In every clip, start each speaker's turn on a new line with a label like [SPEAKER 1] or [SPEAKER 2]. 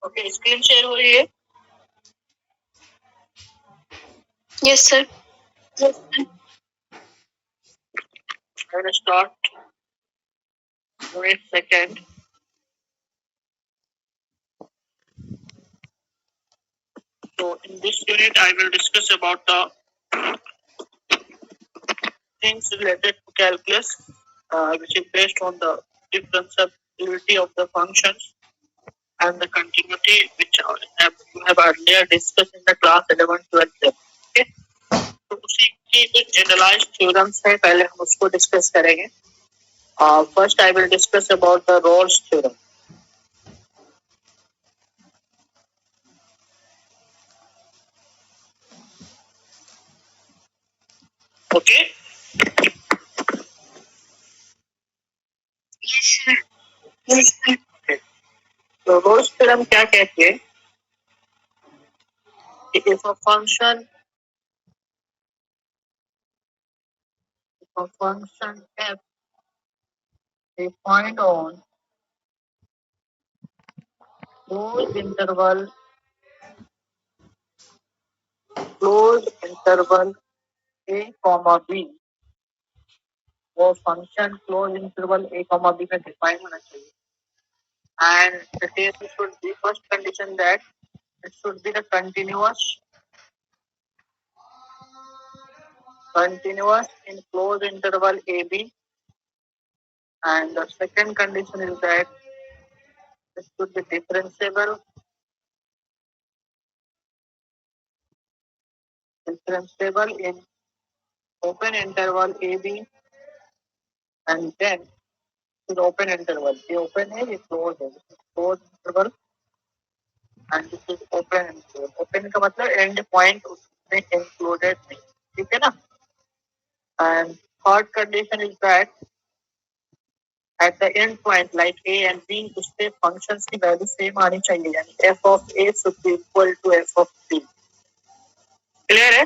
[SPEAKER 1] Okay, screen share हो रही है? Yes sir. I will start. Wait a second. So in this unit, I will discuss about the things related to calculus, which is based on the differentiability of the functions and the continuity, which you have earlier discussed in the class 11, 12. Okay? तो उसी की कुछ generalise theorems है, पहले हम उसको discuss करेंगे. First I will discuss about the Rolle's theorem. Okay, तो रोल्स थ्योरम क्या कहते हैं? If a function f defined on closed interval a comma b, वो function close interval a comma b में डिफाइन होना चाहिए. And the case should be first condition that it should be the continuous in closed interval ab, and the second condition is that it should be differentiable in open interval ab, and then is open interval. ये open है, ये closed है. Closed interval and this is open interval. Open का मतलब end point उसमें included नहीं, ठीक है ना? And third condition is that at the end point like a and b, उसके functions की value same आनी चाहिए, यानी f of a should be equal to f of b. Clear है?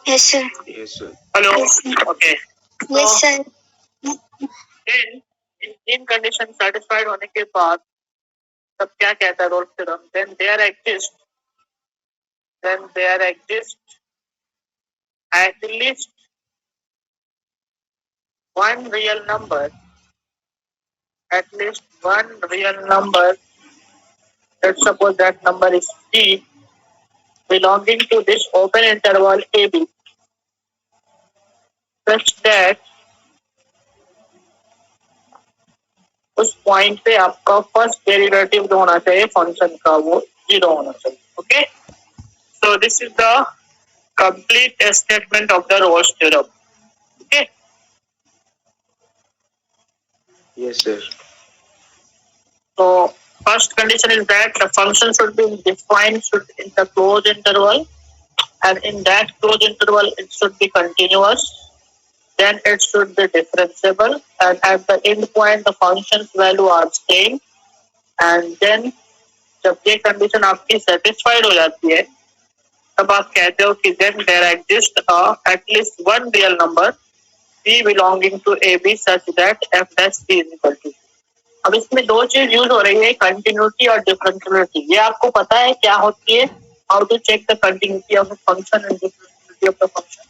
[SPEAKER 1] Yes sir.
[SPEAKER 2] Yes, sir.
[SPEAKER 1] Hello. Yes, sir. Okay. Yes sir. Then in condition satisfied होने के बाद तब क्या कहता है Rolle's theorem? Then there exists at least one real number. Let's suppose that number is p belonging to this open interval ab, such that उस point पे आपका फर्स्ट डेरिवेटिव जो होना चाहिए फंक्शन का वो 0 होना चाहिए. Okay, so this is the complete statement of the Rolle's theorem. Okay.
[SPEAKER 2] Yes, sir.
[SPEAKER 1] So first condition is that the function should be defined in the closed interval, and in that closed interval it should be continuous, then it should be differentiable, and at the end point the function's value are same. And then जब ये condition आपकी satisfied हो जाती है तब आप कहते हो कि then there exists at least one real number b belonging to ab such that f dash b is equal to. अब इसमें दो चीज यूज हो रही है, कंटिन्यूटी और डिफरेंशियलिटी. ये आपको पता है क्या होती है? How to check the continuity of the function and differentiability of the function.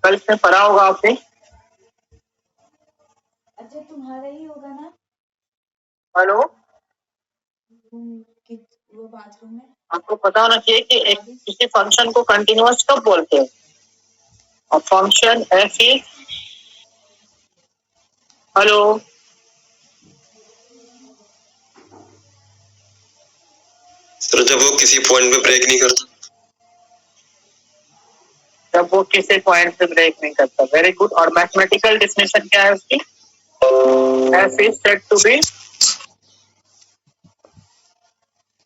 [SPEAKER 1] कल इसमें पढ़ा होगा आपने.
[SPEAKER 3] अच्छा तुम्हारा ही होगा ना?
[SPEAKER 1] हेलो,
[SPEAKER 3] वो बाथरूम में
[SPEAKER 1] आपको पता होना चाहिए कि एक किसी फंक्शन को कंटिन्यूअस कब बोलते हैं. और function F is, hello,
[SPEAKER 2] sir जब वो किसी पॉइंट पे ब्रेक नहीं करता.
[SPEAKER 1] जब वो किसी पॉइंट पे ब्रेक नहीं करता. Very good. और मैथमेटिकल डेफिनेशन क्या है उसकी? F is said to be,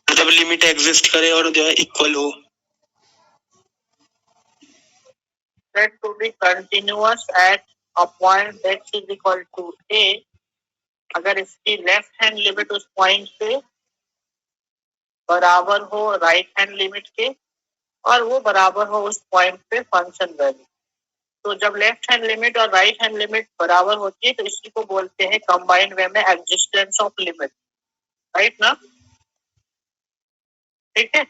[SPEAKER 2] जब लिमिट एग्जिस्ट करे और जो है इक्वल हो.
[SPEAKER 1] said to be continuous at a point x is equal to a, अगर इसकी लेफ्ट हैंड लिमिट उस पॉइंट से बराबर हो राइट हैंड लिमिट के, और वो बराबर हो उस पॉइंट पे फंक्शन वैल्यू। तो जब लेफ्ट हैंड लिमिट और राइट हैंड लिमिट बराबर होती है तो इसी को बोलते हैं कंबाइंड वे में एग्जिस्टेंस ऑफ लिमिट, राइट ना? ठीक है।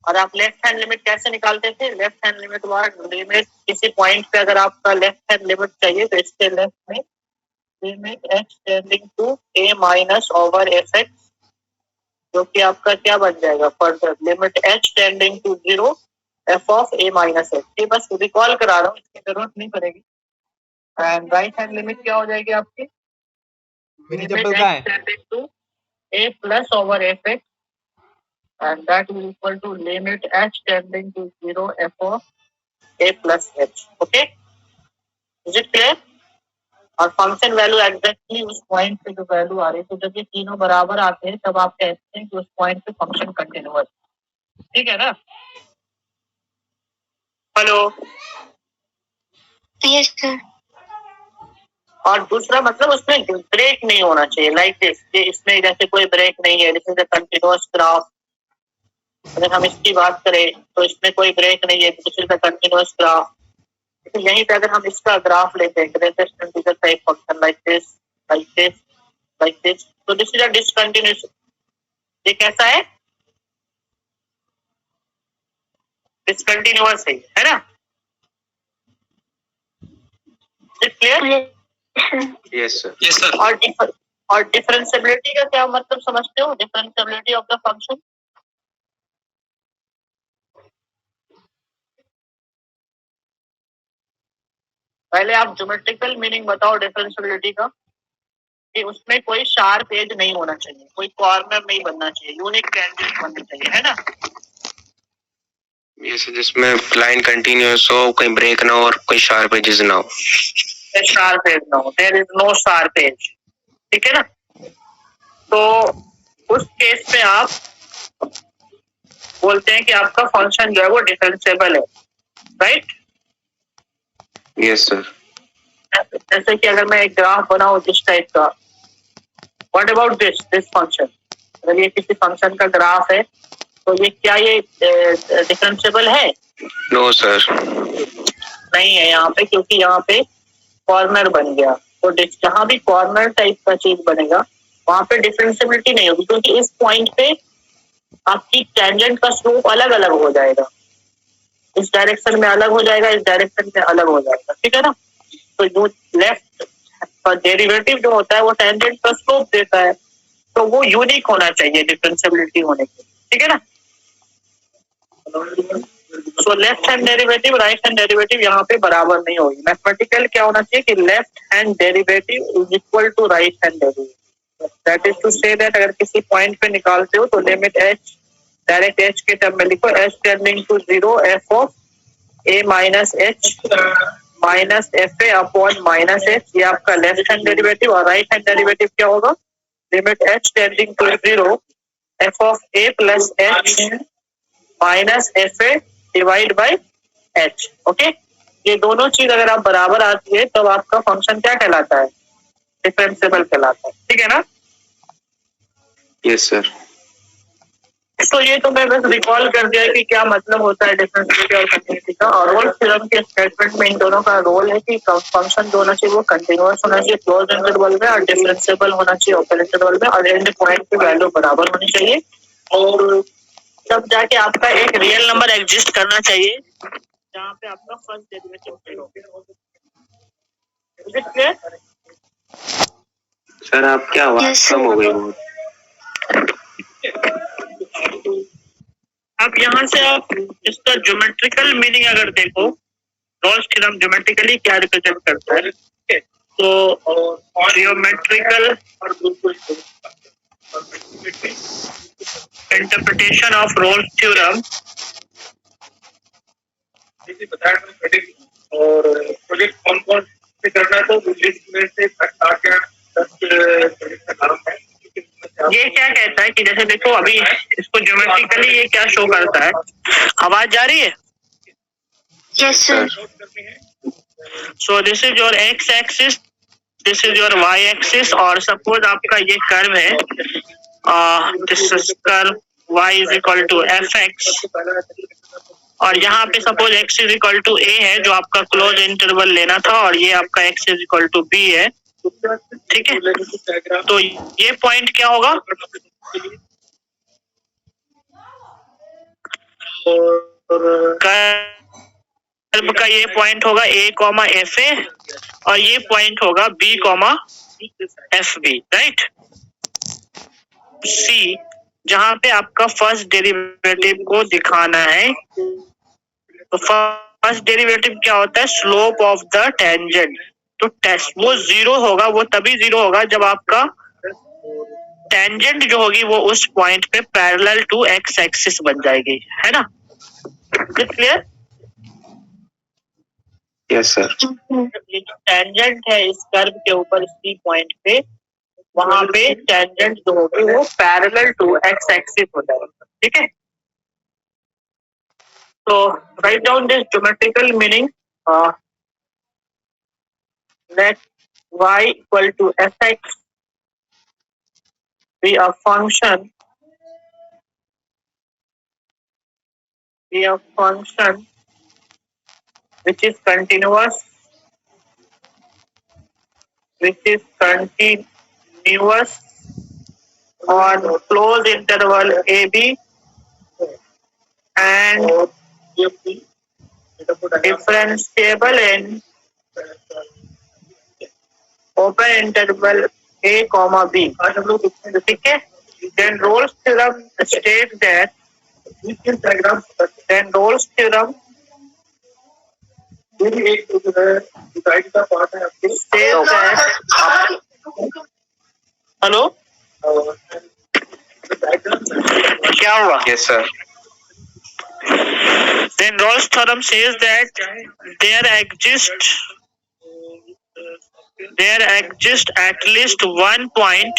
[SPEAKER 1] और आप लेफ्ट हैंड लिमिट कैसे निकालते थे? लेफ्ट हैंड लिमिट लिमिट किसी पॉइंट पे अगर आपका लेफ्ट हैंड लिमिट चाहिए तो इसके लेफ्ट में limit x tending to a minus over F X, जो कि आपका क्या बन जाएगा further limit h tending to 0 f of a minus X. ये बस रिकॉल करा रहा हूँ, इसकी जरूरत नहीं पड़ेगी। एंड राइट हैंड लिमिट क्या हो जाएगी आपकी? Limit h tending to a plus over F X and that is equal to limit h tending to 0 f of a plus h. Okay, is it clear? और function value exactly उस point पे जो value आ रही है, तो जब ये तीनों बराबर आते हैं तब आप कहते हैं कि उस पॉइंट पे फंक्शन कंटिन्यूअस। ठीक है ना? Hello,
[SPEAKER 4] yes sir.
[SPEAKER 1] और दूसरा मतलब उसमें ब्रेक नहीं होना चाहिए, लाइक दिस, इसमें जैसे कोई ब्रेक नहीं है, this is a continuous graph. अगर हम इसकी बात करें तो इसमें कोई ब्रेक नहीं है, this is a continuous graph. लेकिन यहीं पे अगर हम इसका ग्राफ लेते हैं greatest integer type function like this like this like this, तो दिस इज अ डिसकंटिन्यूअस। ये कैसा है? डिसकंटिन्यूअस है ना? Clear?
[SPEAKER 2] Yes sir, yes sir.
[SPEAKER 1] और डिफरेंशिएबिलिटी का क्या मतलब समझते हो? Differentiability of the function. पहले आप ज्योमेट्रिकल मीनिंग बताओ डिफरेंशिएबिलिटी का, कि उसमें कोई शार्प एज नहीं होना चाहिए, कोई कॉर्नर नहीं बनना चाहिए, यूनिक टेंजेंट बनना चाहिए, है ना?
[SPEAKER 2] यस, जिसमें लाइन कंटिन्यूअस हो, कहीं ब्रेक ना हो और कोई शार्प एजेस ना हो।
[SPEAKER 1] शार्प एज ना हो, there is no sharp edge. ठीक है ना? तो उस केस में आप बोलते हैं कि आपका फंक्शन जो है वो डिफरेंशिएबल है, राइट?
[SPEAKER 2] Yes sir.
[SPEAKER 1] जैसे कि अगर मैं एक ग्राफ बनाऊं जिस टाइप का, व्हाट अबाउट दिस फंक्शन? अगर ये किसी फंक्शन का ग्राफ है तो ये क्या ये डिफरेंशिएबल है?
[SPEAKER 2] नो सर,
[SPEAKER 1] नहीं है यहाँ पे, क्योंकि यहाँ पे कॉर्नर बन गया। तो जहाँ भी कॉर्नर टाइप का चीज बनेगा वहां पे डिफरेंशिएबिलिटी नहीं होगी, क्योंकि इस पॉइंट पे आपकी टेंजेंट का स्लोप अलग अलग हो जाएगा, इस डायरेक्शन में अलग हो जाएगा, इस डायरेक्शन में अलग हो जाएगा। ठीक है ना? तो जो लेफ्ट डेरिवेटिव जो होता है वो टेंजेंट का स्लोप देता है, तो वो यूनिक होना चाहिए डिफरेंशिएबिलिटी होने के। ठीक है ना? So left hand derivative right hand derivative यहाँ पे बराबर नहीं होगी। मैथमेटिकल क्या होना चाहिए कि left hand derivative is equal to right hand derivative. That is to say that अगर किसी पॉइंट पे निकालते हो तो लिमिट h डायरेक्ट h के टर्म में लिखो, h tending to 0 f of a minus h minus F A upon minus H, ये आपका लेफ्ट हैंड डेरिवेटिव। और राइट हैंड डेरिवेटिव क्या होगा? Limit h tending to 0 f of a plus h minus F A divide by h। Okay, ये दोनों चीज अगर आप बराबर आती है तब आपका फंक्शन क्या कहलाता है? डिफरेंशिएबल कहलाता है। ठीक है ना?
[SPEAKER 2] Yes sir.
[SPEAKER 1] तो ये तो मैं बस रिकॉल कर दिया कि क्या मतलब होता है डिफरेंशिएबिलिटी और कंटिन्यूटी का। और रोल्स थ्योरम के स्टेटमेंट में इन दोनों का रोल है कि फंक्शन जो होना चाहिए वो कंटिन्यूअस होना चाहिए क्लोज इंटरवल में, और डिफरेंशिएबल होना चाहिए ओपन इंटरवल में, और एंड पॉइंट की वैल्यू बराबर होनी चाहिए, और तब जाके आपका एक रियल नंबर एग्जिस्ट करना चाहिए जहाँ पे आपका फर्स्ट डेरिवेटिव क्लियर?
[SPEAKER 2] सर आपकी आवाज कम हो गई बहुत।
[SPEAKER 1] अब यहाँ से आप इसका ज्योमेट्रिकल मीनिंग अगर देखो, रोल्स थ्योरम ज्योमेट्रिकली क्या रिप्रेजेंट करता है, तो geometrical interpretation of Rolle's theorem और प्रोजेक्ट कौन कौन से करना है, तो में से ये क्या कहता है कि जैसे देखो अभी इसको ज्योमेट्रिकली ये क्या शो करता है? आवाज जा रही है?
[SPEAKER 4] Yes sir.
[SPEAKER 1] So this is your X axis, this is your Y axis, और सपोज आपका ये कर्व है, this is curve y is equal to F X और यहाँ पे suppose x is equal to a है जो आपका क्लोज इंटरवल लेना था, और ये आपका x is equal to b है, ठीक है। तो ये पॉइंट क्या होगा, कर्व का ये पॉइंट होगा a कॉमा एफ ए, और ये पॉइंट होगा b comma F B, right. C जहां पे आपका फर्स्ट डेरिवेटिव को दिखाना है, तो फर्स्ट डेरिवेटिव क्या होता है, स्लोप ऑफ द टेंजेंट। तो टेस्ट वो जीरो होगा, वो तभी जीरो होगा जब आपका टेंजेंट जो होगी वो उस पॉइंट पे पैरेलल टू एक्स एक्सिस बन जाएगी, है ना। क्लियर?
[SPEAKER 2] Yes sir.
[SPEAKER 1] ये जो टेंजेंट है इस कर्व के ऊपर सी पॉइंट पे, वहां पे टेंजेंट जो होगी वो पैरेलल टू एक्स एक्सिस हो जाएगा, ठीक है। So write down this geometrical meaning. Let y equal to fx be a function which is continuous on closed interval AB and differentiable in open interval a comma b, ठीक है। Then Rolle's theorem states that says that hello क्या हुआ?
[SPEAKER 2] Yes sir.
[SPEAKER 1] Then Rolle's theorem says that there exists at least one point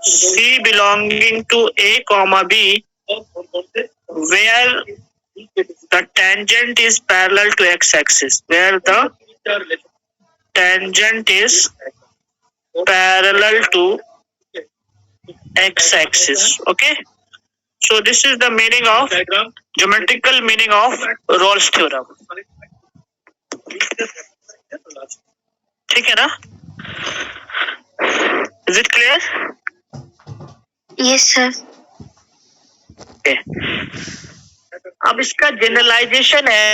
[SPEAKER 1] C belonging to A comma B where the tangent is parallel to x-axis. Where the tangent is parallel to x-axis. Okay. So this is the meaning of geometrical meaning of Rolle's theorem. ठीक है ना? Is it clear?
[SPEAKER 4] Yes, sir.
[SPEAKER 1] Okay. अब इसका generalisation है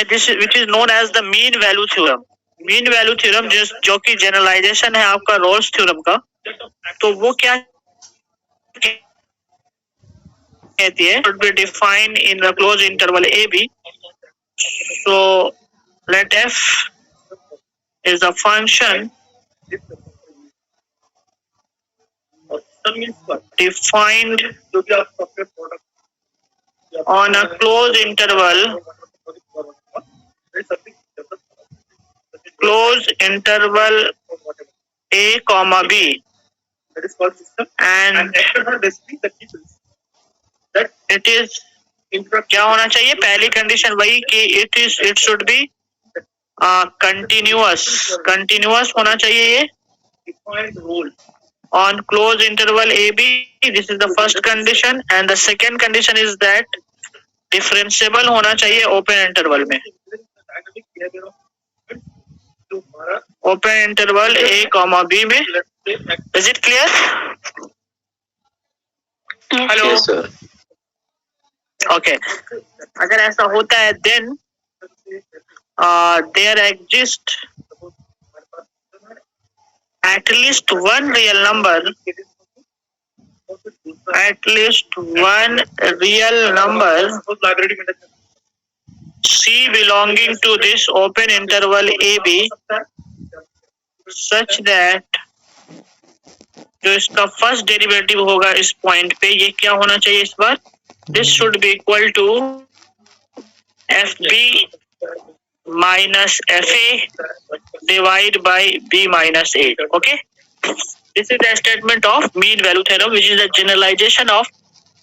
[SPEAKER 1] which is known as the mean value theorem. Mean value theorem जो कि generalisation है आपका रोल्स थ्योरम का, तो वो क्या कहती है, should be defined in the closed interval AB. So let f is a function defined on a closed interval A comma B, and it is क्या होना चाहिए, पहली कंडीशन वही कि it should be continuous होना चाहिए ये on closed interval AB. This is the first condition, and the second condition is that differentiable होना चाहिए open interval में, open interval A comma B में. Is it clear? Hello.
[SPEAKER 2] Yes sir.
[SPEAKER 1] Okay. अगर ऐसा होता है then there exists at least one real number C belonging to this open interval AB such that जो इसका first derivative होगा इस point पे, ये क्या होना चाहिए इस बार, this should be equal to FB minus FA divided by B minus A. Okay, this is the statement of mean value theorem, which is a generalization of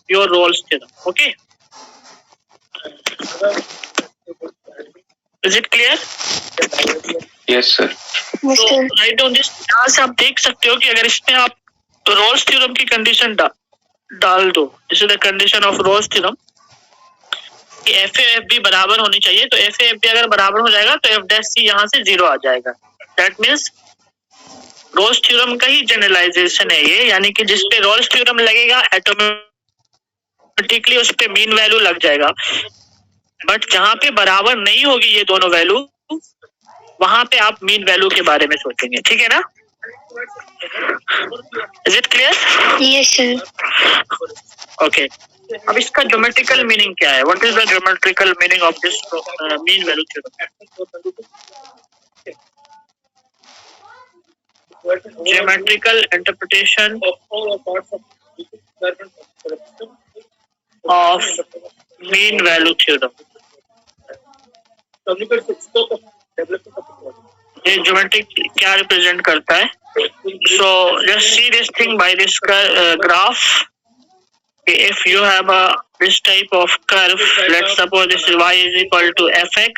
[SPEAKER 1] your Rolle's theorem. Okay, is it clear?
[SPEAKER 2] Yes sir.
[SPEAKER 4] Yes,
[SPEAKER 1] तो
[SPEAKER 4] sir.
[SPEAKER 1] Write down this. यहाँ से आप देख सकते हो कि अगर इसमें आप रोल्स थ्योरम की कंडीशन डाल दो, this is the condition of Rolle's theorem कि एफ ए एफ बी बराबर होनी चाहिए, तो एफ ए एफ बी अगर बराबर हो जाएगा तो एफ डैश सी यहाँ से 0 आ जाएगा। दैट मीन्स रोल्स थ्योरम का ही जनरलाइजेशन है ये, यानी कि जिस पे रोल्स थ्योरम लगेगा ऑटोमेटिकली उस पे मीन वैल्यू लग जाएगा, बट जहां पे बराबर नहीं होगी ये दोनों वैल्यू, वहां पे आप मीन वैल्यू के बारे में सोचेंगे। ठीक है ना? Is it clear?
[SPEAKER 4] Yes, sir.
[SPEAKER 1] Okay. अब इसका ज्योमेट्रिकल मीनिंग क्या है? What is the geometrical meaning of this mean value theorem? Geometrical interpretation of mean value theorem. ये ज्योमेट्रिक क्या रिप्रेजेंट करता है? So just see this thing by this graph. If you have this type of curve, let's suppose this is y is equal to fx,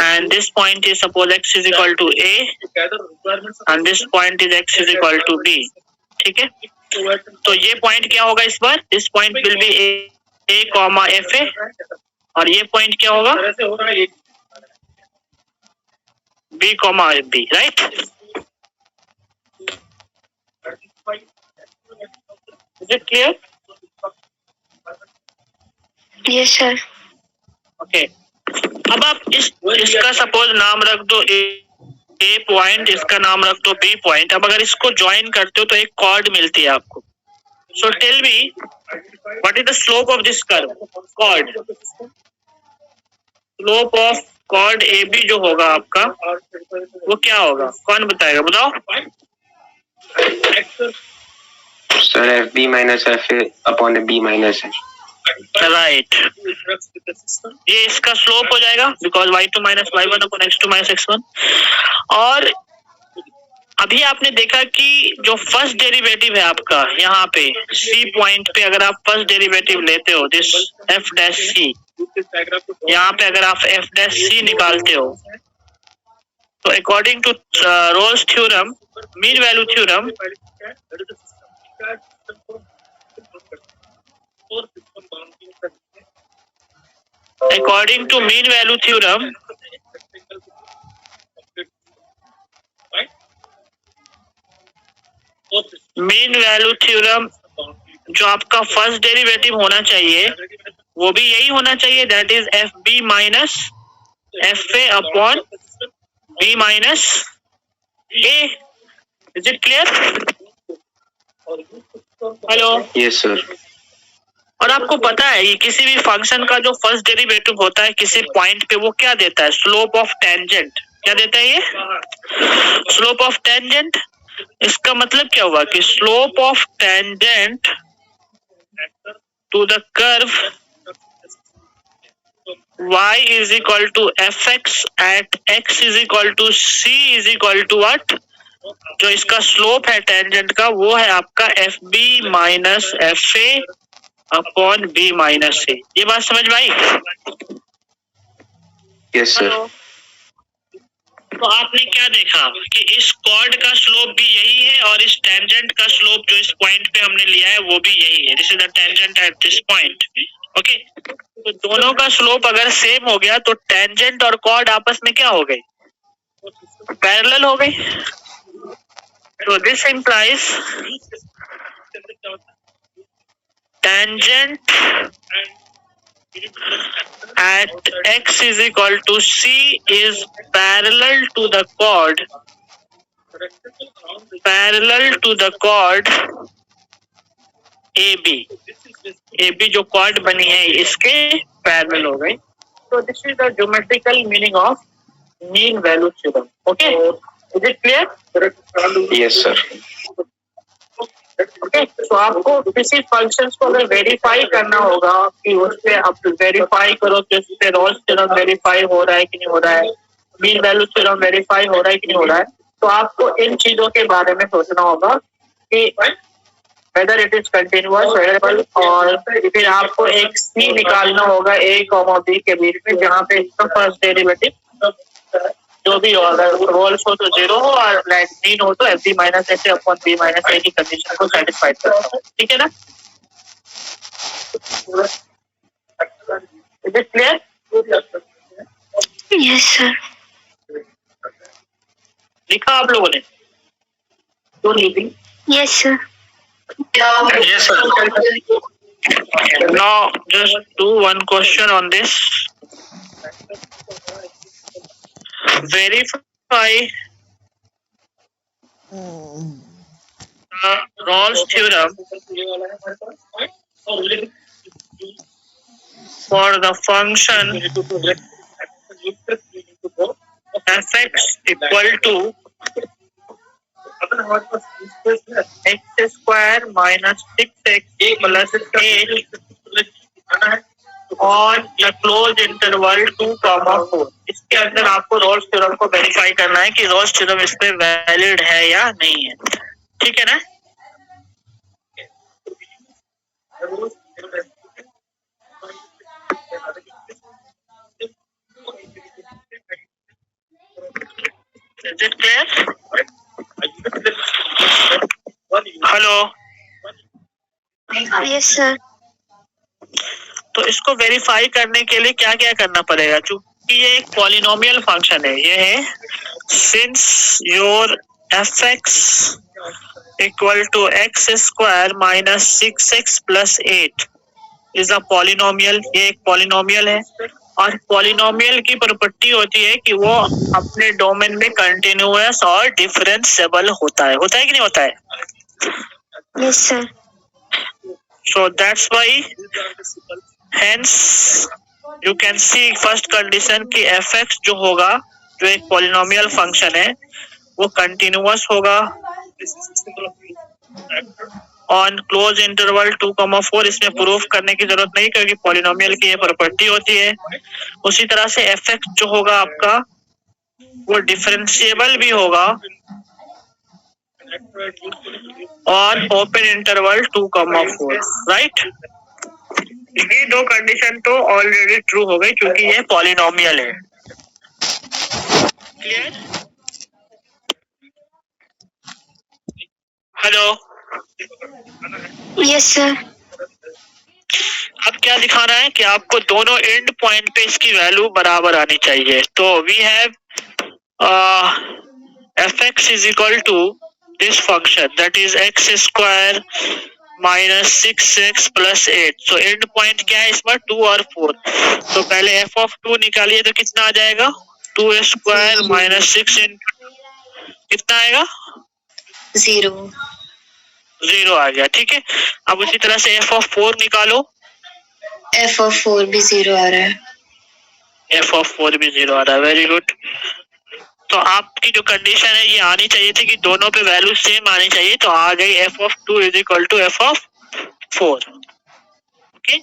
[SPEAKER 1] and this point is suppose x is equal to a, and this point is x is equal to b. ठीक है? तो ये पॉइंट क्या होगा इस बार? This point will be a comma F A, और ये पॉइंट क्या होगा? b comma b, right? Is it clear?
[SPEAKER 4] Yes, sir.
[SPEAKER 1] Okay. अब आप इसका सपोज नाम रख दो ए पॉइंट, इसका नाम रख दो बी पॉइंट। अब अगर इसको ज्वाइन करते हो तो एक कॉर्ड मिलती है आपको। So tell me what is the slope of this curve? Chord, slope of chord A B जो होगा आपका, वो क्या होगा? कौन बताएगा? बताओ।
[SPEAKER 2] Sir F B minus F A upon B minus A.
[SPEAKER 1] Right, ये इसका स्लोप हो जाएगा because y2 minus y1 upon x2 minus x1। और अभी आपने देखा कि जो फर्स्ट डेरिवेटिव है आपका यहाँ पे c पॉइंट पे, अगर आप फर्स्ट डेरिवेटिव लेते हो दिस f डैश c, यहाँ पे अगर आप f डैश c निकालते हो तो according to Rolle's theorem, mean value theorem, according to mean value theorem, mean value theorem जो आपका फर्स्ट डेरिवेटिव होना चाहिए वो भी यही होना चाहिए, that is F B minus F A upon B minus A. Is it clear? Hello?
[SPEAKER 2] Yes sir.
[SPEAKER 1] और आपको पता है ये किसी भी फंक्शन का जो फर्स्ट डेरिवेटिव होता है किसी पॉइंट पे, वो क्या देता है? Slope of tangent. क्या देता है ये? Slope of tangent. इसका मतलब क्या हुआ कि slope of tangent to the curve y is equal to fx at x is equal to c is equal to what? जो इसका स्लोप है टेंजेंट का वो है आपका F B minus F A upon B minus A. ये बात समझ में आई?
[SPEAKER 2] Yes sir.
[SPEAKER 1] तो आपने क्या देखा कि इस कॉर्ड का स्लोप भी यही है और इस टेंजेंट का स्लोप जो इस पॉइंट पे हमने लिया है वो भी यही है। This is the tangent at this point. Okay, तो दोनों का स्लोप अगर सेम हो गया तो टेंजेंट और कॉर्ड आपस में क्या हो गई? पैरेलल हो गई। तो this implies tangent at x is equal to c is parallel to the chord AB। AB जो chord बनी है इसके पैरेलल हो गई। So this is the geometrical meaning of mean value theorem. Okay, is it clear?
[SPEAKER 2] Yes sir.
[SPEAKER 1] Okay, तो आपको किसी function को अगर वेरीफाई करना होगा कि उस पे आप वेरीफाई करो कि उस पे रोल्स थ्योरम वेरीफाई हो रहा है कि नहीं हो रहा है, मीन वैल्यू थ्योरम वेरीफाई हो रहा है कि नहीं हो रहा है, तो आपको इन चीजों के बारे में सोचना होगा कि whether it is continuous variable, और फिर आपको एक सी निकालना होगा ए कॉमा बी के बीच में जहाँ पे इसका फर्स्ट डेरिवेटिव जो भी हो, अगर रोल्स हो तो 0 हो और मीन हो तो FB माइनस ऐसे अपॉन B माइनस A की कंडीशन को सेटिस्फाइड करता है। ठीक है ना? Is it clear?
[SPEAKER 4] Yes sir.
[SPEAKER 1] लिखा आप लोगों ने? तो नहीं।
[SPEAKER 4] Yes sir.
[SPEAKER 1] Yes, sir. Now, just do one question on this. Verify the Rawls theorem for the function fx equal to x square minus 6x plus 8 on the closed interval 2, 4। इसके अंदर आपको Rawls theorem को verify करना है कि Rawls theorem इस पे valid है या नहीं है। ठीक है ना? Is it clear? Hello.
[SPEAKER 4] Yes sir.
[SPEAKER 1] तो इसको वेरीफाई करने के लिए क्या क्या करना पड़ेगा? क्योंकि ये एक पॉलिनोमियल फंक्शन है। ये है since your fx equal to X square minus 6x plus 8 is a polynomial. ये एक पॉलिनोमियल है और पॉलिनोमियल की प्रॉपर्टी होती है कि वो अपने डोमेन में कंटिन्यूअस और डिफरेंशिएबल होता है। होता है कि नहीं होता है?
[SPEAKER 4] Yes sir.
[SPEAKER 1] So that's why hence you can see first condition कि fx जो होगा, जो एक पॉलिनोमियल फंक्शन है, वो कंटिन्यूअस होगा ऑन क्लोज इंटरवल 2, 4। इसमें प्रूफ करने की जरूरत नहीं क्योंकि पॉलिनोमियल की ये प्रॉपर्टी होती है। उसी तरह से fx जो होगा आपका वो डिफरेंशिएबल भी होगा और ओपन इंटरवल 2, 4। राइट? ये दो कंडीशन तो ऑलरेडी ट्रू हो गई क्योंकि ये पॉलिनोमियल है। क्लियर? हेलो।
[SPEAKER 4] Yes sir.
[SPEAKER 1] अब क्या दिखा रहा है कि आपको दोनों एंड पॉइंट पे इसकी वैल्यू बराबर आनी चाहिए। तो we have fx is equal to this function that is X square minus 6x plus 8। तो एंड पॉइंट क्या है इसमें? 2 और 4। तो पहले f ऑफ 2 निकालिए तो कितना आ जाएगा? 2 स्क्वायर माइनस 6 कितना आएगा? 0 आ गया। ठीक है। अब उसी तरह से f ऑफ 4 निकालो।
[SPEAKER 4] f ऑफ 4 भी 0 आ रहा है।
[SPEAKER 1] f ऑफ 4 भी 0 आ रहा है। Very good. तो आपकी जो कंडीशन है ये आनी चाहिए थी कि दोनों पे वैल्यू सेम आनी चाहिए। तो आ गई f of 2 is equal to f of 4। Okay,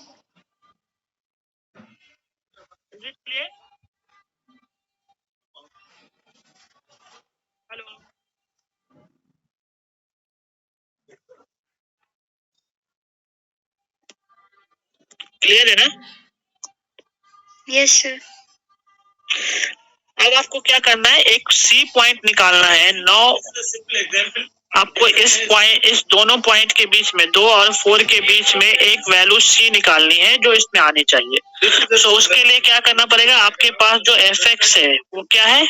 [SPEAKER 1] hello. Clear है ना?
[SPEAKER 4] Yes sir.
[SPEAKER 1] अब आपको क्या करना है? एक सी पॉइंट निकालना है। 9 आपको इस दोनों पॉइंट के बीच में 2 और 4 के बीच में एक वैल्यू सी निकालनी है जो इसमें आनी चाहिए। तो उसके लिए क्या करना पड़ेगा? आपके पास जो fx है वो क्या है?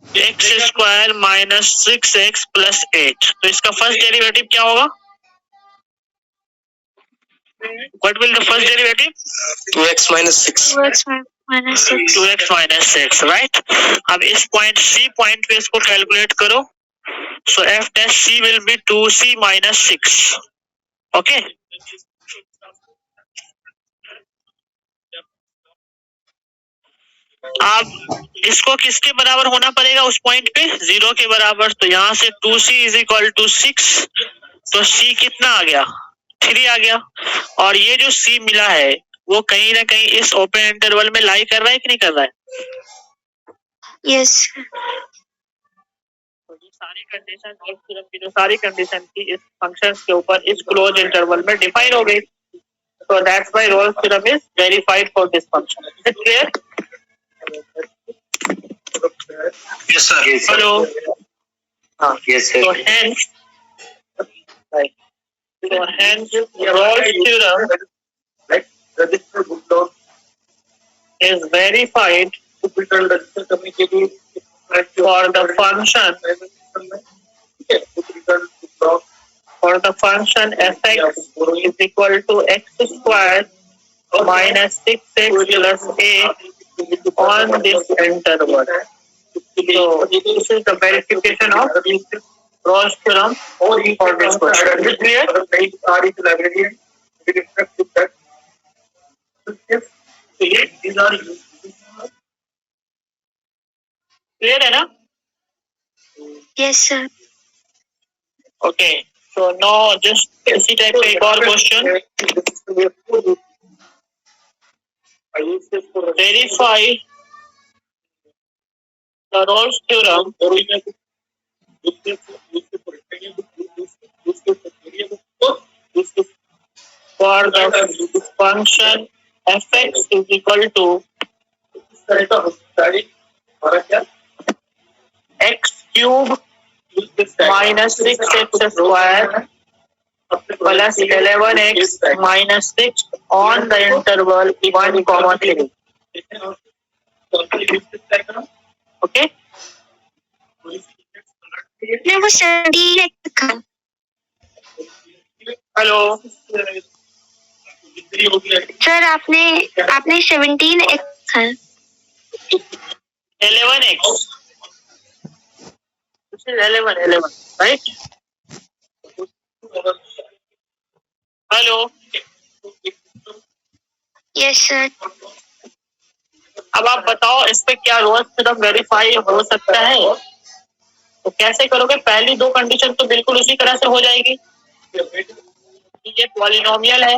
[SPEAKER 1] X square minus 6x plus 8। तो इसका फर्स्ट डेरिवेटिव क्या होगा? What will the first derivative?
[SPEAKER 2] 2x minus 6.
[SPEAKER 4] 2x minus 6.
[SPEAKER 1] 2x minus 6, right? अब इस पॉइंट C पॉइंट पे इसको कैलकुलेट करो। So f dash C will be 2c minus 6. Okay? अब इसको किसके बराबर होना पड़ेगा? उस पॉइंट पे 0 के बराबर। तो यहाँ से 2c इज इक्वल टू 6। तो c कितना आ गया? 3 आ गया। और ये जो c मिला है वो कहीं ना कहीं इस ओपन इंटरवल में लाई कर रहा है कि नहीं कर रहा है?
[SPEAKER 4] यस।
[SPEAKER 1] सारी कंडीशन और सिर्फ की जो सारी कंडीशन थी इस फंक्शन के ऊपर इस क्लोज इंटरवल में डिफाइन हो गई। So that's why Rolle's theorem is verified for this function. Is it clear?
[SPEAKER 2] Yes, sir. Yes,
[SPEAKER 1] Hello.
[SPEAKER 2] Yes, sir.
[SPEAKER 1] So hence, Rolle's theorem is verified for the function fx is equal to x squared minus 6x plus a on this interval. So this is the verification of Rolle's theorem for this question. Is it clear? Clear है ना?
[SPEAKER 4] Yes, sir.
[SPEAKER 1] Okay. So now just इसी type का एक और question. Verify the Rolle's theorem for the function fx is equal to x cube minus 6x square plus 11x minus 6 on the interval 1, 3. Okay?
[SPEAKER 4] मैं वो 17 था.
[SPEAKER 1] Hello.
[SPEAKER 4] Sir आपने 17 था.
[SPEAKER 1] 11x. This is 11, right? Hello.
[SPEAKER 4] Yes, sir.
[SPEAKER 1] अब आप बताओ इस पे क्या रोल्स थ्योरम वेरीफाई हो सकता है? तो कैसे करोगे? पहली दो कंडीशन तो बिल्कुल उसी तरह से हो जाएगी. ये पॉलिनोमियल है.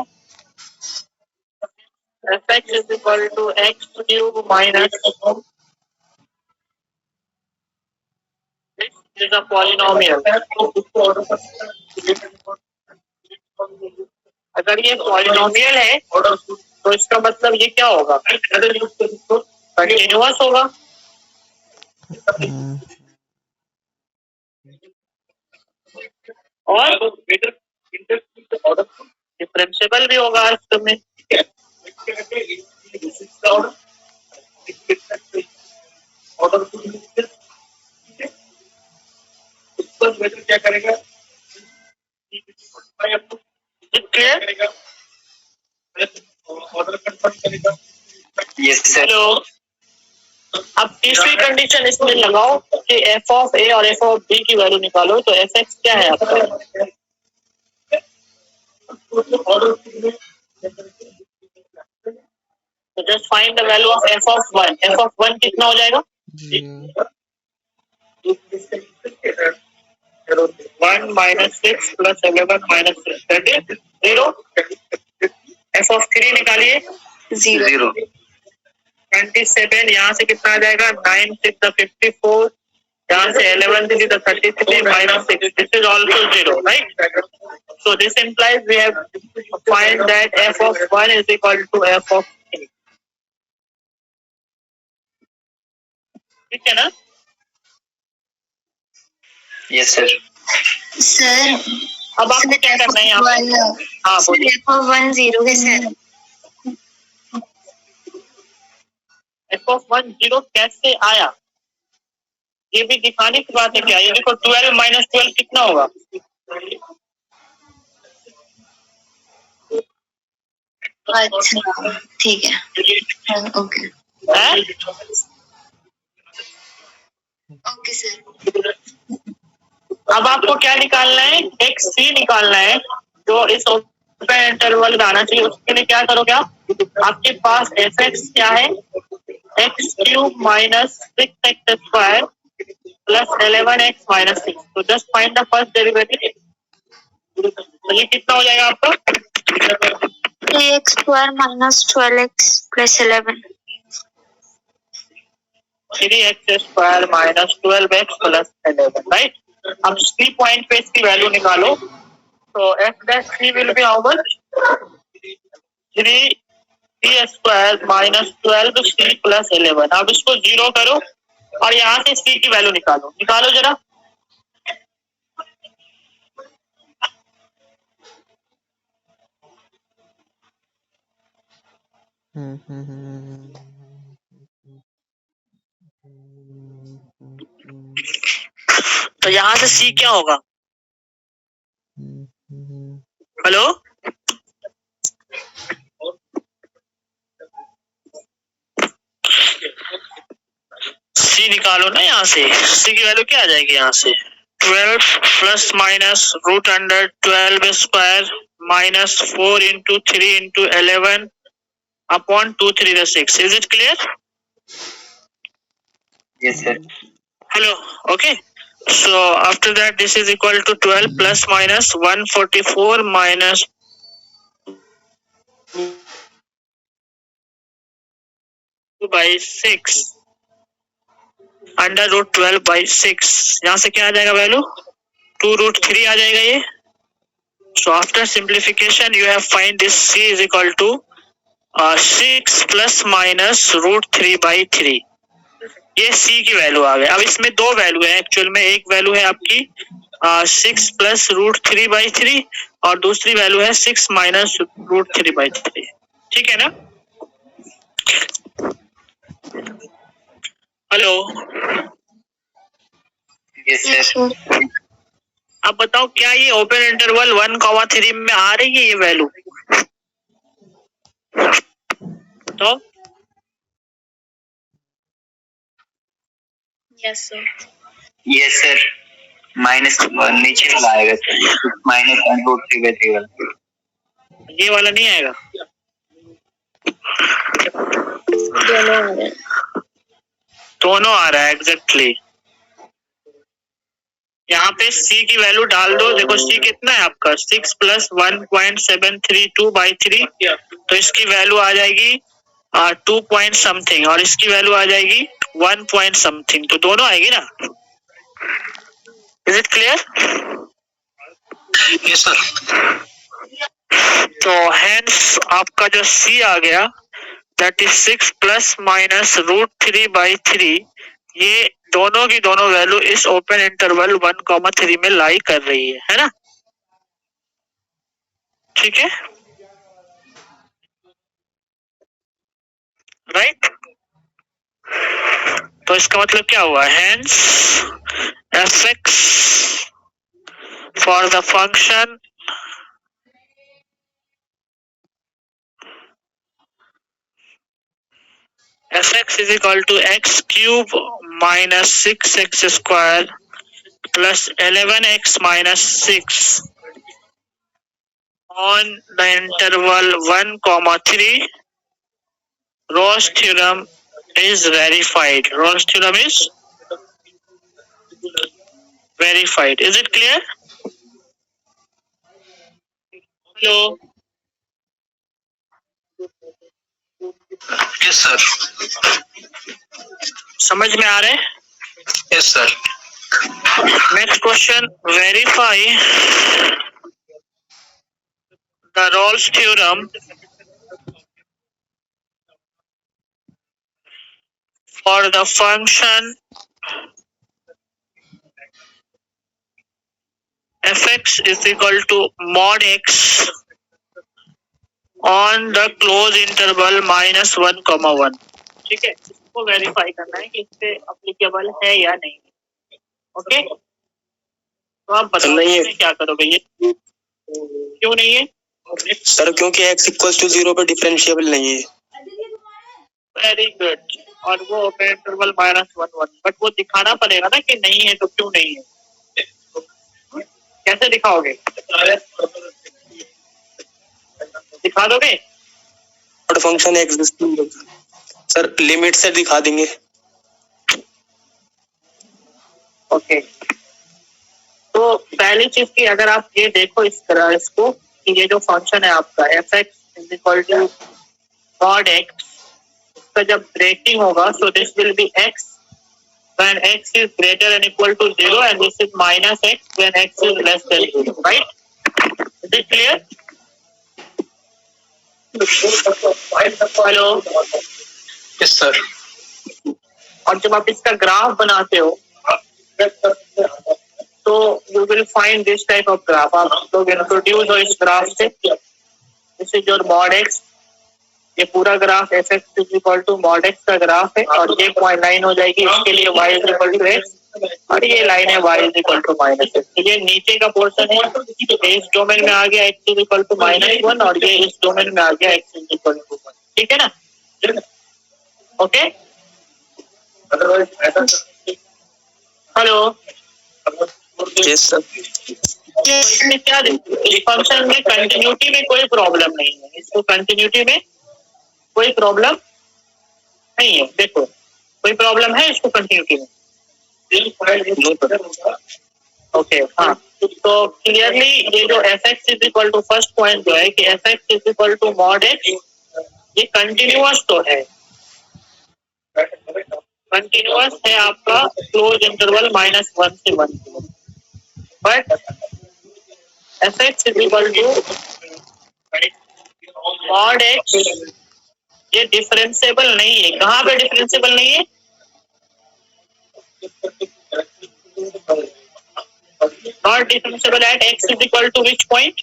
[SPEAKER 1] fx is equal to x cube minus this is a polynomial. अगर ये पॉलिनोमियल है तो इसका मतलब ये क्या होगा? कंटिन्यूअस होगा. और डिफरेंशिएबल भी होगा अर्थ में. क्या करेगा?
[SPEAKER 2] Yes, sir.
[SPEAKER 1] हेलो. अब तीसरी कंडीशन इसमें लगाओ कि f ऑफ a और f ऑफ b की वैल्यू निकालो. तो fx क्या है आपका? तो just find the value of f of 1. f of 1 कितना हो जाएगा? 1 minus 6 plus 11 minus 6 that is 0. f of 3 निकालिए.
[SPEAKER 2] 0.
[SPEAKER 1] 27 यहाँ से कितना आ जाएगा? 9 6 54. यहाँ से 11 6 33 minus 6. This is also 0, right? So this implies we have to find that f of 1 is equal to f of 3. ठीक है ना?
[SPEAKER 2] Yes, sir.
[SPEAKER 4] सर
[SPEAKER 1] अब आपको क्या करना है यहाँ पे? हाँ बोलिए.
[SPEAKER 4] f1 0 है सर.
[SPEAKER 1] f of 1 0 कैसे आया? ये भी दिखाने की बात है क्या? ये देखो 12 minus 12 कितना होगा?
[SPEAKER 4] अच्छा ठीक है. Okay okay sir.
[SPEAKER 1] अब आपको क्या निकालना है? एक्स सी निकालना है जो इस ओपन इंटरवल में आना चाहिए. उसके लिए क्या करोगे आप? आपके पास एफ एक्स क्या है? X cube minus 6x square plus 11x minus 6. तो just find the first derivative. तो ये कितना हो जाएगा आपका?
[SPEAKER 4] 3x square minus 12x plus 11.
[SPEAKER 1] 3x square minus 12x plus 11, right? अब सी पॉइंट पे इसकी वैल्यू निकालो. तो f dash C will be how much? 3 square minus 12c plus 11. अब इसको 0 करो और यहाँ से c की वैल्यू निकालो, निकालो जरा। तो यहाँ से c क्या होगा? हेलो, c निकालो ना यहाँ से। c की वैल्यू क्या आ जाएगी यहाँ से? 12 plus minus root under 12 square minus 4 into 3 into 11 upon 2 3 6. Is it clear?
[SPEAKER 5] Yes, sir.
[SPEAKER 1] Hello. Okay. So after that, this is equal to 12 plus minus 144 minus by 6 under root 12 by 6. यहाँ से क्या आ जाएगा value? 2√3 आ जाएगा ये. So after simplification, you have find this c is equal to 6 plus minus √3 by 3. ये c की value आ गया. अब इसमें दो वैल्यू है एक्चुअल में. एक वैल्यू है आपकी 6 प्लस √3 by 3 और दूसरी वैल्यू है 6 माइनस √3 by 3. ठीक है ना? Hello,
[SPEAKER 5] Yes,
[SPEAKER 4] Yes,
[SPEAKER 5] sir.
[SPEAKER 4] sir.
[SPEAKER 1] अब बताओ क्या ये ओपन इंटरवल 1,3 में आ रही है ये वैल्यू? तो
[SPEAKER 4] Yes, sir.
[SPEAKER 5] Yes, sir. Minus नीचे वाला आएगा सर. माइनस √3 by 3 वाला.
[SPEAKER 1] ये वाला नहीं आएगा.
[SPEAKER 4] दोनों आ रहे हैं.
[SPEAKER 1] दोनों आ रहा है एग्जैक्टली. यहाँ पे c की वैल्यू डाल दो. देखो c कितना है आपका? 6 प्लस 1.732 by 3. तो इसकी वैल्यू आ जाएगी 2 पॉइंट समथिंग और इसकी वैल्यू आ जाएगी 1 पॉइंट समथिंग. तो दोनों आएगी ना? Is it clear?
[SPEAKER 5] Yes, sir.
[SPEAKER 1] तो हेंस आपका जो c आ गया that is 6 plus minus √3 by 3. ये दोनों की दोनों वैल्यू इस ओपन इंटरवल 1,3 में लाई कर रही है ना? ठीक है, राइट? तो इसका मतलब क्या हुआ? Hence fx for the function fx is equal to x cube minus 6x square plus 11x minus 6 on the interval 1,3. Ross theorem is verified. Ross theorem is verified. Is it clear? Hello.
[SPEAKER 5] Yes, sir.
[SPEAKER 1] समझ में आ रहे हैं?
[SPEAKER 5] Yes, sir.
[SPEAKER 1] Next question. Verify the Rolle's theorem for the function fx is equal to mod x on the close interval -1,1. ठीक है, इसको verify करना है कि इस पे अप्लीकेबल है या नहीं. ओके, तो आप बताओ
[SPEAKER 2] नहीं है.
[SPEAKER 1] क्या करोगे? ये क्यों नहीं है
[SPEAKER 2] सर? क्योंकि x इक्वल्स टू 0 पे डिफरेंशिएबल नहीं है.
[SPEAKER 1] Very good. और वो ओपन इंटरवल -1,1. बट वो दिखाना पड़ेगा ना कि नहीं है. तो क्यों नहीं है? कैसे दिखाओगे? दिखा दोगे?
[SPEAKER 2] और फंक्शन एग्जिस्टिंग सर लिमिट से दिखा देंगे.
[SPEAKER 1] ओके, तो पहली चीज की अगर आप ये देखो इस तरह इसको कि ये जो फंक्शन है आपका fx is equal to mod x, इसका जब ब्रेकिंग होगा so this will be x when x is greater than equal to 0 and this is minus x when x is less than 0, right? Is it clear? Hello.
[SPEAKER 5] Yes, sir.
[SPEAKER 1] और जब आप इसका graph बनाते हो तो you will find this type of graph. आप लोग introduce हो इस ग्राफ से। This is your mod X. ये पूरा graph F X is equal to mod X का ग्राफ है और ये पॉइंट लाइन हो जाएगी इसके लिए y is equal to X और ये लाइन है y is equal to minus X. ये नीचे का पोर्शन है, ये इस डोमेन में आ गया x इज इक्वल टू -1 और ये इस डोमेन में आ गया x इज इक्वल टू 1। ठीक है ना? ओके। हेलो।
[SPEAKER 2] Yes sir.
[SPEAKER 1] इसमें क्या फंक्शन में कंटिन्यूटी में कोई प्रॉब्लम नहीं है। इसको कंटिन्यूटी में कोई प्रॉब्लम नहीं है। देखो कोई प्रॉब्लम है इसको कंटिन्यूटी में? ओके हाँ। तो क्लियरली ये जो F X is equal to first point जो है कि F X is equal to mod X, ये कंटिन्यूअस तो है, कंटिन्यूअस है आपका क्लोज इंटरवल -1 से 1 but F X is equal to mod X ये डिफरेंशिएबल नहीं है। कहाँ पे डिफरेंशिएबल नहीं है? Not differentiable at X is equal to which point?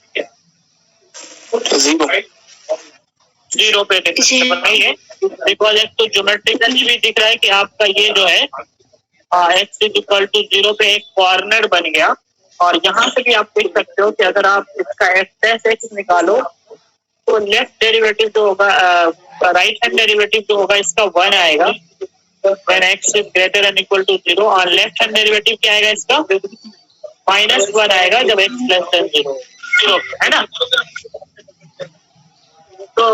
[SPEAKER 1] 0 पे डिफरेंशिएबल नहीं है बिकॉज एक तो ज्योमेट्रिकली भी दिख रहा है कि आपका ये जो है एक्स इज इक्वल टू 0 पे एक कॉर्नर बन गया। और यहाँ से भी आप देख सकते हो कि अगर आप इसका एक्स निकालो तो लेफ्ट डेरिवेटिव जो होगा राइट हैंड डेरिवेटिव जो होगा इसका 1 आएगा when x is greater than equal to 0 और लेफ्ट हैंड डेरिवेटिव क्या आएगा इसका? -1 आएगा जब x लेस देन 0 है ना। तो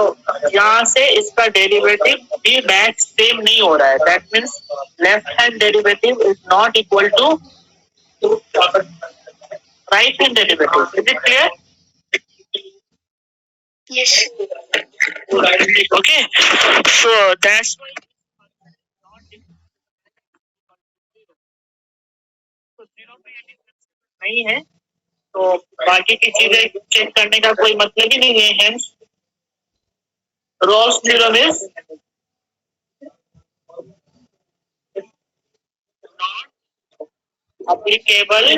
[SPEAKER 1] यहाँ से इसका डेरिवेटिव भी मैच सेम नहीं हो रहा है। That means left hand derivative is not equal to right hand derivative. Is it clear?
[SPEAKER 4] Yes.
[SPEAKER 1] Okay, so that's why नहीं है तो बाकी की चीजें चेक करने का कोई मतलब ही नहीं है। Hence Rolle's theorem is applicable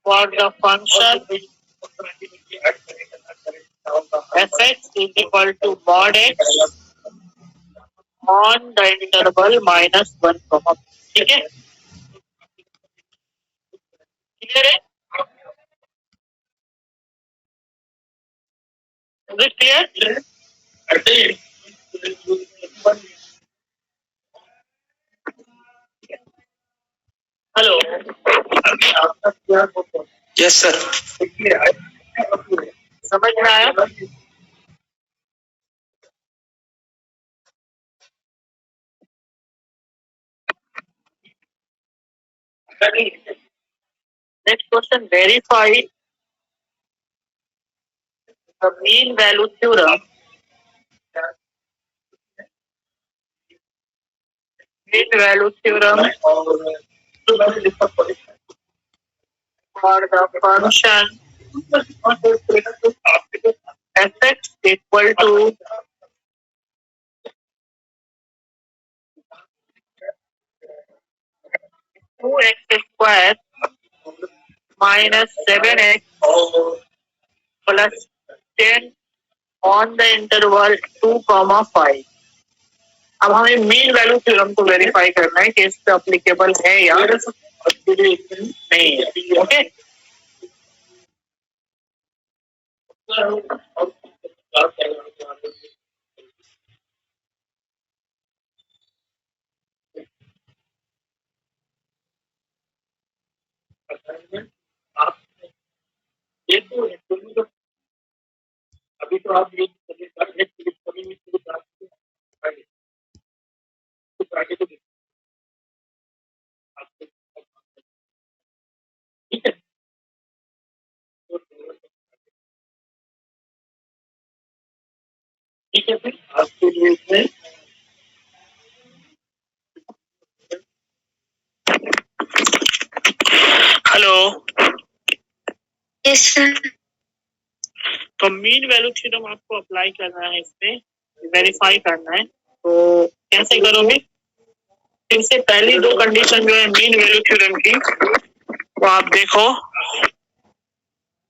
[SPEAKER 1] for the function f(x) is equal to mod x on the interval -1, ठीक है? क्लियर है? Is it clear? Hello.
[SPEAKER 2] Yes sir.
[SPEAKER 1] समझ में आया? Next question, verify the mean value theorem. Mean value theorem for the function f(x) equal to 2x square minus 7x plus 10 on the interval 2, 5। अब हमें mean value theorem को verify करना है कि इस पे अप्लीकेबल है या नहीं है। ओके अभी तो आप ठीक है। ठीक है फिर आपके लिए इसमें हेलो।
[SPEAKER 4] Yes, sir.
[SPEAKER 1] तो मीन वैल्यू थ्योरम आपको अप्लाई करना है, इसमें वेरीफाई करना है। तो कैसे करोगे? इनसे पहली दो कंडीशन जो है मीन वैल्यू थ्योरम की, वो आप देखो।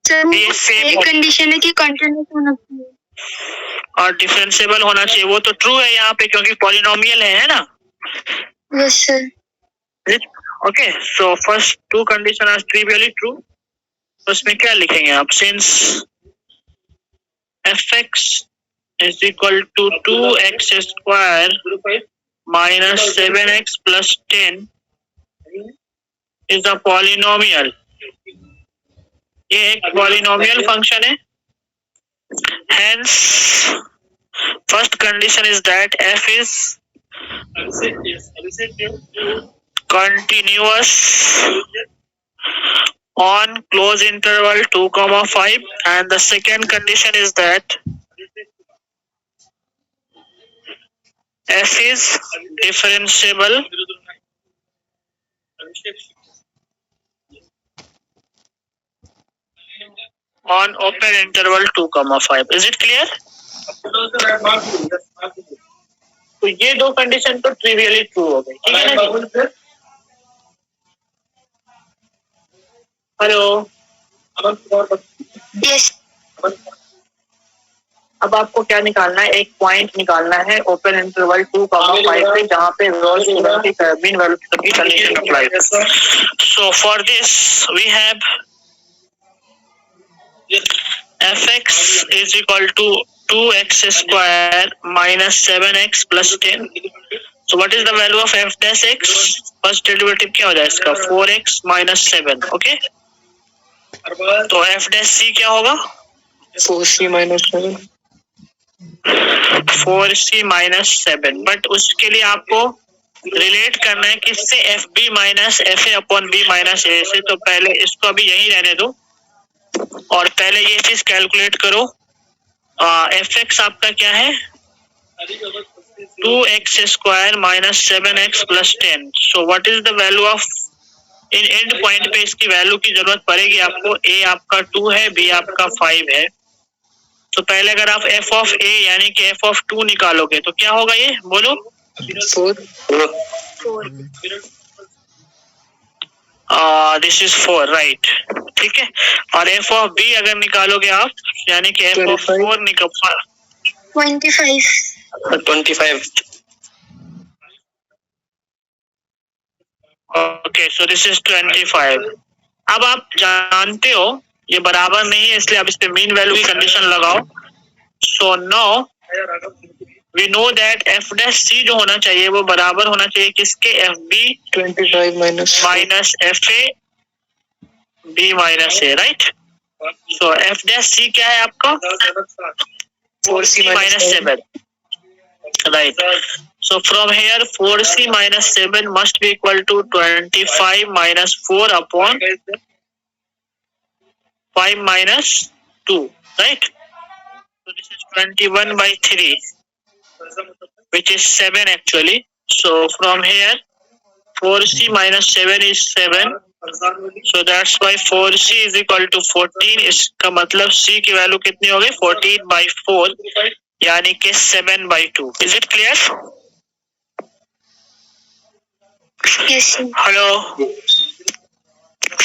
[SPEAKER 4] सर
[SPEAKER 1] ये सेम
[SPEAKER 4] कंडीशन है कि कंटिन्यूस होना चाहिए
[SPEAKER 1] और डिफरेंशिएबल होना चाहिए, वो तो ट्रू है यहाँ पे क्योंकि पॉलिनोमियल है ना।
[SPEAKER 4] Yes sir
[SPEAKER 1] okay, so first two condition are trivially true. उसमें क्या लिखेंगे आप? Since fx is equal to 2x square minus 7x plus 10 is a polynomial। ये एक पॉलिनोमियल फंक्शन है। Hence, first condition is that f is continuous on close interval 2,5, and the second condition is that f is differentiable on open interval 2,5. Is it clear? तो ये दो condition तो ट्रिवियली true हो गई, ठीक है ना? हेलो,
[SPEAKER 4] यस
[SPEAKER 1] अब आपको क्या निकालना है? एक पॉइंट निकालना है ओपन इंटरवल 2,5 पे जहाँ पे रोल्स थ्योरम की मीन वैल्यू थ्योरम की condition apply. So for this we have fx is equal to 2x square minus 7x plus 10. So what is the value of f dash x? First derivative क्या हो जाए इसका? 4x minus 7। Okay, तो f dash c क्या होगा?
[SPEAKER 2] 4c minus 7।
[SPEAKER 1] 4c minus 7। But उसके लिए आपको रिलेट करना है किससे? fb minus fa upon b minus a से। तो पहले इसको अभी यही रहने दो और पहले ये चीज कैलकुलेट करो। fx आपका क्या है? 2x square minus 7x plus 10। So what is the value of, in and point पे इसकी वैल्यू की जरूरत पड़ेगी आपको। a आपका 2 है, b आपका 5 है। तो पहले अगर आप f ऑफ a यानी कि f ऑफ 2 निकालोगे तो क्या होगा? ये बोलो। 4 दिस इज 4 राइट, ठीक है। और f ऑफ b अगर निकालोगे आप यानी कि f ऑफ 4 निकाल
[SPEAKER 4] 25
[SPEAKER 1] ओके, सो दिस इज 25। अब आप जानते हो ये बराबर नहीं है, इसलिए आप इस पे मीन वैल्यू की कंडीशन लगाओ। So now we know that f dash c जो होना चाहिए वो बराबर होना चाहिए किसके? fb
[SPEAKER 2] 25 minus
[SPEAKER 1] minus fa b minus a, right. So f dash c क्या है आपका? 4c minus 7, right? So from here 4c minus 7 must be equal to 25 minus 4 upon 5 minus 2, right? So this is 21 by 3, which is 7 actually. So from here 4c minus 7 is 7. So that's why 4c is equal to 14. इसका मतलब c की value कितनी हो गई? 14 by 4 यानी कि 7 by 2. Is it clear?
[SPEAKER 4] Yes
[SPEAKER 1] hello,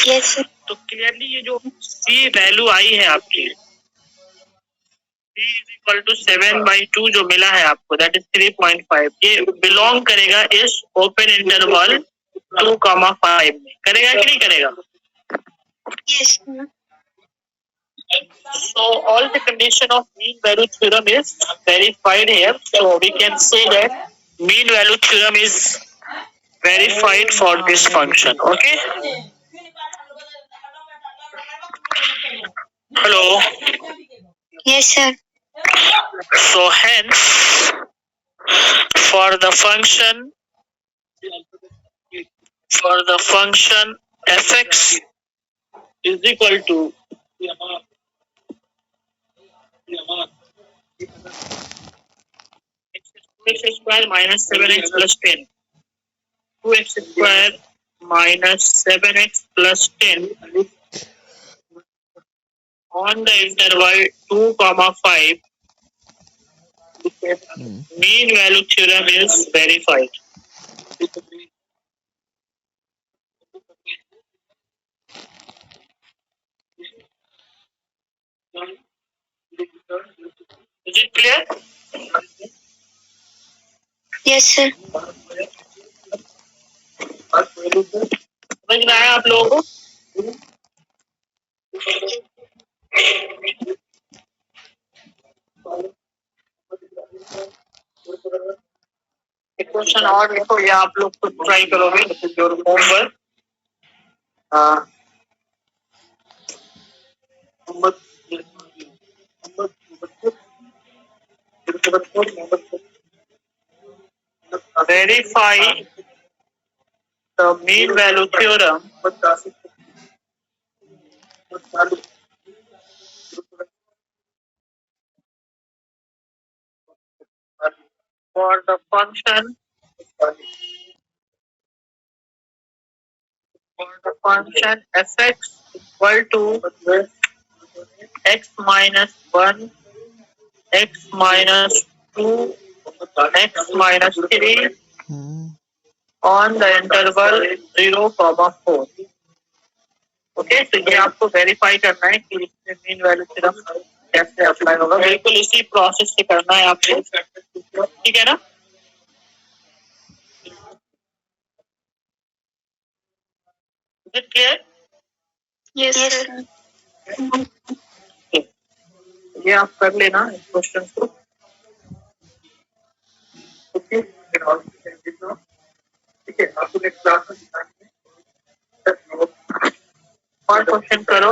[SPEAKER 4] yes
[SPEAKER 1] तो clearly ये जो c वैल्यू आई है आपकी, c is equal to 7 by 2 जो मिला है आपको, that is 3.5, ये बिलोंग करेगा इस ओपन इंटरवल 2,5 में। करेगा कि नहीं करेगा?
[SPEAKER 4] Yes
[SPEAKER 1] So all the condition of mean value theorem is verified here. So we can say that mean value theorem is verified for this function. Okay. Hello.
[SPEAKER 4] Yes sir
[SPEAKER 1] So hence for the function fx is equal to x square minus 7x plus 10. 2x square minus 7x plus 10 on the interval 2,5 mean value theorem is verified. Is it clear?
[SPEAKER 4] Yes, sir.
[SPEAKER 1] समझ में आया आप लोगों को? एक question और लिखो या आप लोग खुद ट्राई करोगे your homework. Verify the mean value theorem for the function fx equal to x minus 1, x minus 2, x minus 3 on the interval 0,4. Okay, तो ये आपको वेरीफाई करना है कि इसमें मीन वैल्यू थ्योरम कैसे अप्लाई होगा. बिल्कुल इसी प्रोसेस से करना है आपको, ठीक है ना? Is it clear?
[SPEAKER 4] Yes, sir.
[SPEAKER 1] ये आप कर लेना इस क्वेश्चन को. ओके, ठीक है, आपको नेक्स्ट क्लास में दिखाएंगे. और क्वेश्चन करो.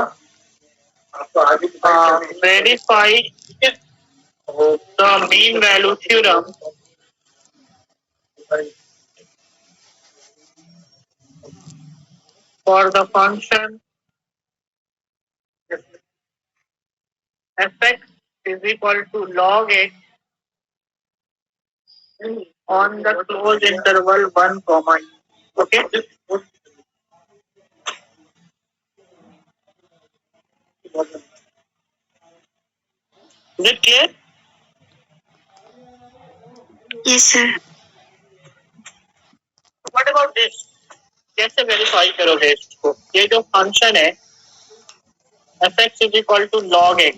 [SPEAKER 1] Verify the mean value theorem for the function fx is equal to log x on the closed interval 1, e. Okay. Is it clear?
[SPEAKER 4] Yes, sir.
[SPEAKER 1] What about this? कैसे verify करोगे इसको? ये जो function है fx is equal to log x,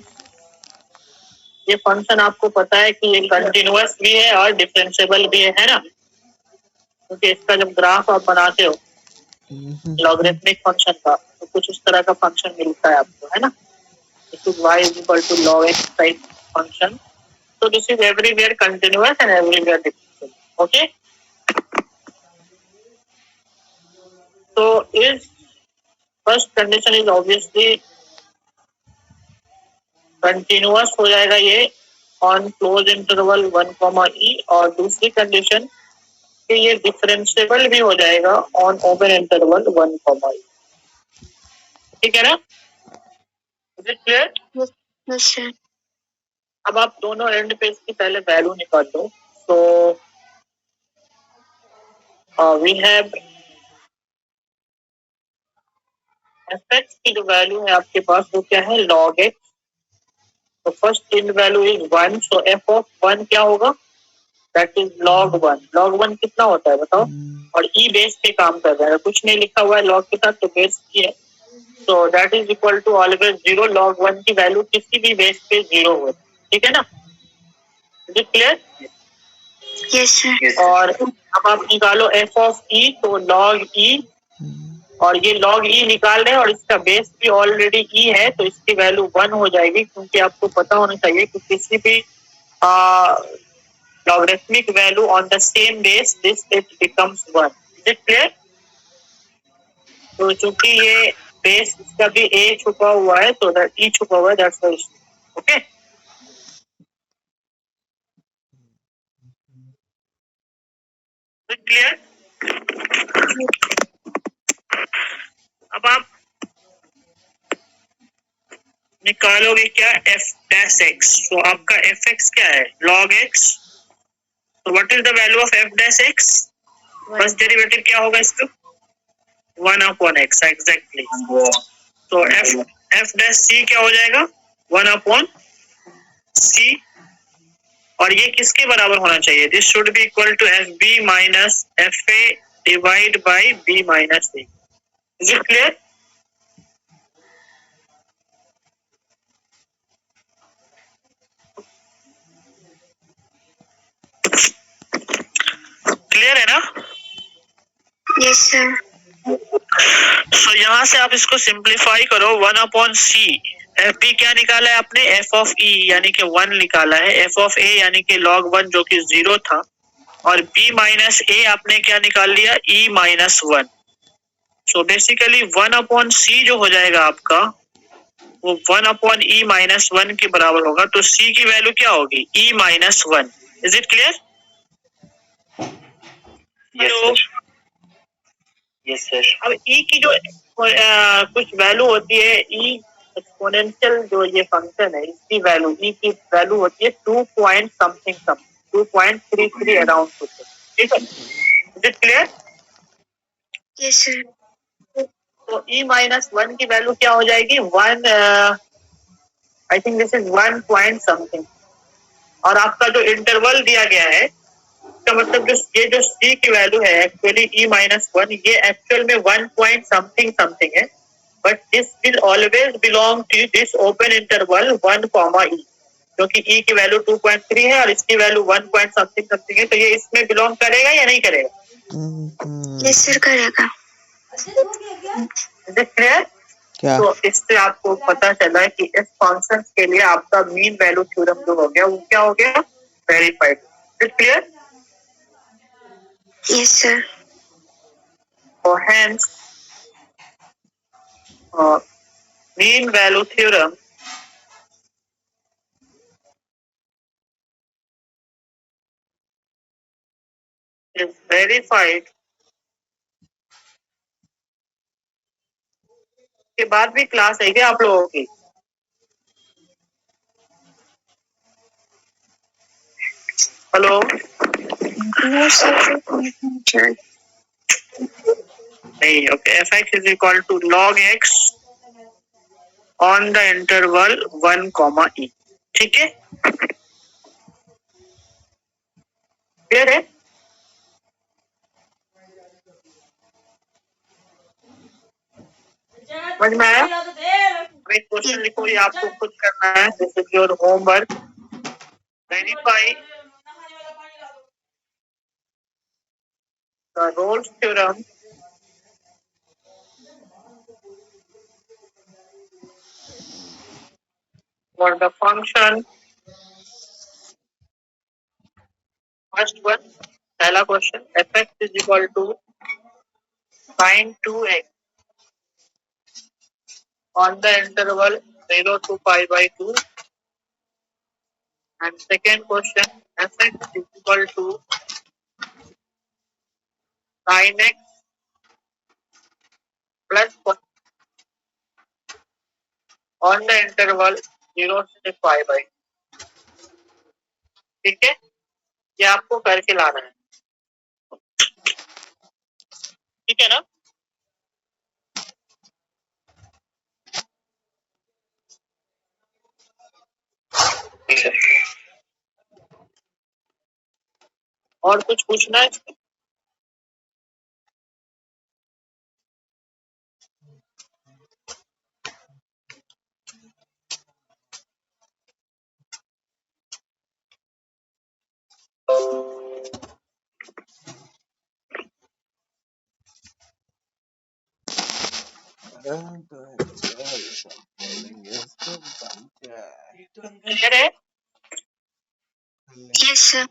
[SPEAKER 1] ये function आपको पता है कि ये कंटिन्यूअस भी है और डिफरेंशिएबल भी है ना? क्योंकि इसका जब ग्राफ आप बनाते हो लॉगरिथमिक फंक्शन का तो कुछ इस तरह का फंक्शन मिलता है आपको, है ना? This is y is equal to log x type function. So this is everywhere continuous and everywhere differentiable. Okay. So is first condition is obviously continuous हो जाएगा ये on closed interval 1, e और दूसरी कंडीशन कि ये differentiable भी हो जाएगा on open interval 1, e. ठीक है ना? Is it clear?
[SPEAKER 4] Yes, sir.
[SPEAKER 1] अब आप दोनों एंड पे इसकी पहले वैल्यू निकाल दो. सो वी हैव fx की जो वैल्यू है आपके पास वो क्या है? log x. तो first in value is 1, so f of 1 क्या होगा? That is log 1. log 1 कितना होता है बताओ? और e बेस पे काम कर रहा है, कुछ नहीं लिखा हुआ है log के साथ, तो बेस की है. So that is equal to always 0. log 1 की वैल्यू किसी भी बेस पे 0 हो, ठीक है ना? Is it clear?
[SPEAKER 4] Yes, sir.
[SPEAKER 1] और अब आप निकालो f ऑफ e, तो log e, और ये log e निकाल रहे हैं और इसका बेस भी ऑलरेडी e है, तो इसकी वैल्यू 1 हो जाएगी. क्योंकि आपको पता होना चाहिए कि किसी भी logarithmic value on the same base this it becomes 1. Is it clear? तो चूंकि ये बेस इसका भी a छुपा हुआ है तो दैट e छुपा हुआ है, दैट्स व्हाई. Okay, clear? अब आप निकालोगे क्या? f dash x. तो आपका fx क्या है? log x. तो what is the value of f dash x? First derivative क्या होगा इसका? 1 upon x. एग्जैक्टली. तो f डैश c क्या हो जाएगा? 1 upon c. और ये किसके बराबर होना चाहिए? This should be equal to F B minus F A divide by B minus A. Is it clear? Clear है ना?
[SPEAKER 4] Yes sir.
[SPEAKER 1] सो यहाँ से आप इसको सिंप्लीफाई करो, 1/c। एफ बी क्या निकाला है आपने? एफ ऑफ ई यानी कि 1 निकाला है, एफ ऑफ ए यानी कि log 1 जो कि 0 था, और b माइनस ए आपने क्या निकाल लिया? e minus 1। So basically 1/c जो हो जाएगा आपका वो 1/e माइनस 1 के बराबर होगा। तो c की वैल्यू क्या होगी? e minus 1। Is it clear?
[SPEAKER 5] Yes sir.
[SPEAKER 1] अब e की जो कुछ वैल्यू होती है, e एक्सपोनेंशियल जो ये फंक्शन है इसकी वैल्यू, e की वैल्यू होती है 2 पॉइंट समथिंग 2.33 अराउंड कुछ। ठीक है? Is it clear?
[SPEAKER 4] Yes sir.
[SPEAKER 1] तो e माइनस 1 की वैल्यू क्या हो जाएगी? 1, I think this is 1 point something. और आपका जो इंटरवल दिया गया है इसका मतलब ये जो c की वैल्यू है एक्चुअली e माइनस 1, ये एक्चुअल में 1 पॉइंट समथिंग समथिंग है, but this will always belong to this open interval 1, e, क्योंकि e की वैल्यू 2.3 है और इसकी वैल्यू 1 पॉइंट समथिंग समथिंग है, तो ये इसमें बिलोंग करेगा या नहीं करेगा?
[SPEAKER 4] यस सर करेगा।
[SPEAKER 1] Is it clear?
[SPEAKER 6] क्या?
[SPEAKER 1] तो इससे आपको पता चला कि इस फंक्शन के लिए आपका मीन वैल्यू थ्योरम जो हो गया वो क्या हो गया? Verified. Is it clear?
[SPEAKER 4] Yes sir.
[SPEAKER 1] So hence, mean value theorem is verified। के बाद भी क्लास है क्या आप लोगों की? हेलो?
[SPEAKER 4] No sir.
[SPEAKER 1] नहीं, okay. fx is equal to log x on the interval 1, e। ठीक है? क्लियर है? समझ में आया? अभी क्वेश्चन लिखो, ये आपको खुद करना है। This is your homework. Verify the Rolle's theorem for the function। First one, पहला question, fx is equal to sin 2x on the interval 0 to pi by 2, and second question, fx is equal to sin x plus on the interval 0 से pi by 2। ठीक है? ये आपको करके लाना है। ठीक है ना? और कुछ पूछना है? क्लियर है?
[SPEAKER 4] Yes sir.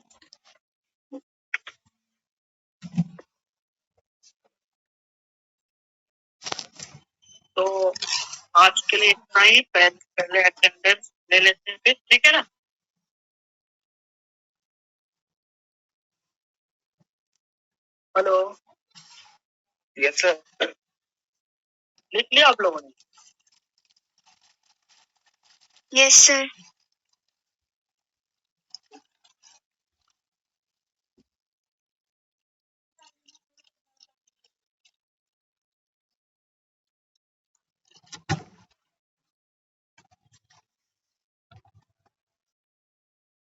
[SPEAKER 1] तो आज के लिए इतना ही। पहले अटेंडेंस ले लेते हैं फिर। ठीक है ना? हेलो? Yes sir. लिख लिया आप लोगों ने?
[SPEAKER 4] Yes sir.